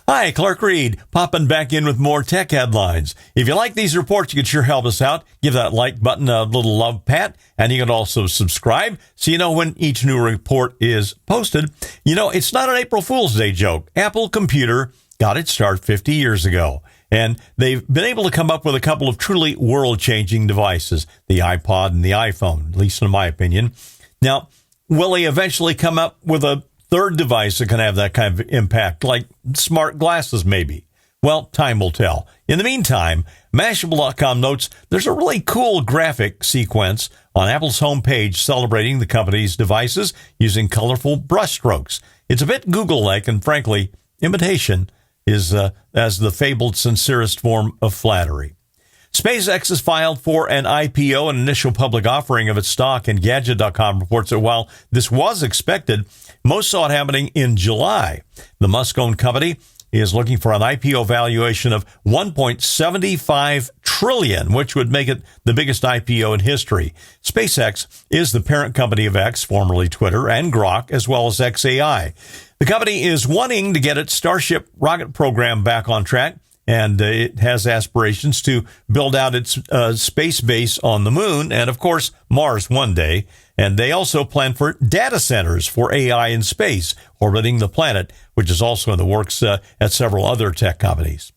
Hi, Clark Reid, popping back in with more tech headlines. If you like these reports, you can sure help us out. Give that like button a little love pat, and you can also subscribe so you know when each new report is posted. You know, it's not an April Fool's Day joke. Apple Computer got its start 50 years ago, and they've been able to come up with a couple of truly world-changing devices, the iPod and the iPhone, at least in my opinion. Now, will they eventually come up with a third device that can have that kind of impact, like smart glasses maybe? Well, time will tell. In the meantime, Mashable.com notes there's a really cool graphic sequence on Apple's homepage celebrating the company's devices using colorful brushstrokes. It's a bit Google-like, and frankly, imitation is as the fabled sincerest form of flattery. SpaceX has filed for an IPO, an initial public offering of its stock, and Gadget.com reports that while this was expected, most saw it happening in July. The Musk-owned company is looking for an IPO valuation of $1.75 trillion, which would make it the biggest IPO in history. SpaceX is the parent company of X, formerly Twitter, and Grok, as well as XAI. The company is wanting to get its Starship rocket program back on track, and it has aspirations to build out its space base on the moon and, of course, Mars one day. And they also plan for data centers for AI in space, orbiting the planet, which is also in the works at several other tech companies.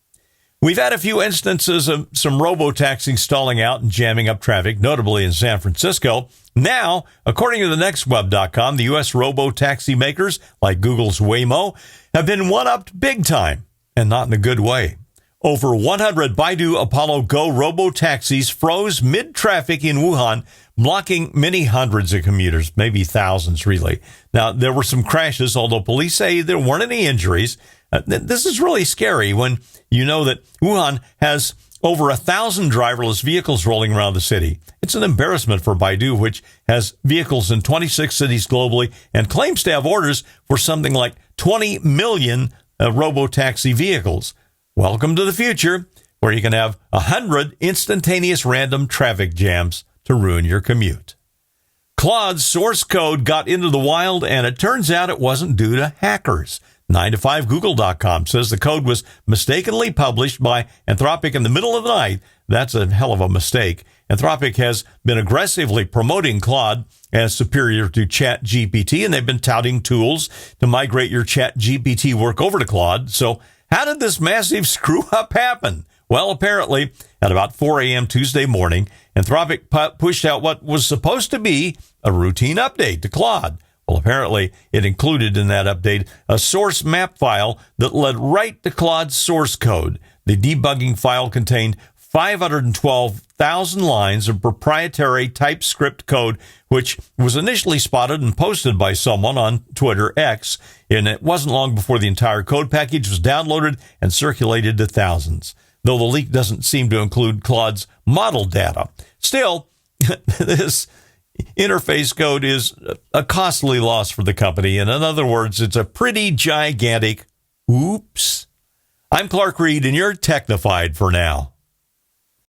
We've had a few instances of some robotaxis stalling out and jamming up traffic, notably in San Francisco. Now, according to the nextweb.com, the U.S. robotaxi makers, like Google's Waymo, have been one-upped big time, and not in a good way. Over 100 Baidu Apollo Go robotaxis froze mid-traffic in Wuhan, blocking many hundreds of commuters, maybe thousands, really. Now, there were some crashes, although police say there weren't any injuries. This is really scary when you know that Wuhan has over 1,000 driverless vehicles rolling around the city. It's an embarrassment for Baidu, which has vehicles in 26 cities globally and claims to have orders for something like 20 million robotaxi vehicles. Welcome to the future, where you can have 100 instantaneous random traffic jams to ruin your commute. Claude's source code got into the wild, and it turns out it wasn't due to hackers. 9to5Google.com says the code was mistakenly published by Anthropic in the middle of the night. That's a hell of a mistake. Anthropic has been aggressively promoting Claude as superior to ChatGPT, and they've been touting tools to migrate your ChatGPT work over to Claude. So how did this massive screw-up happen? Well, apparently, at about 4 a.m. Tuesday morning, Anthropic pushed out what was supposed to be a routine update to Claude. Well, apparently, it included in that update a source map file that led right to Claude's source code. The debugging file contained 512,000 lines of proprietary TypeScript code, which was initially spotted and posted by someone on Twitter X, and it wasn't long before the entire code package was downloaded and circulated to thousands, though the leak doesn't seem to include Claude's model data. Still, this interface code is a costly loss for the company, and in other words, it's a pretty gigantic oops. I'm Clark Reid, and you're technified for now.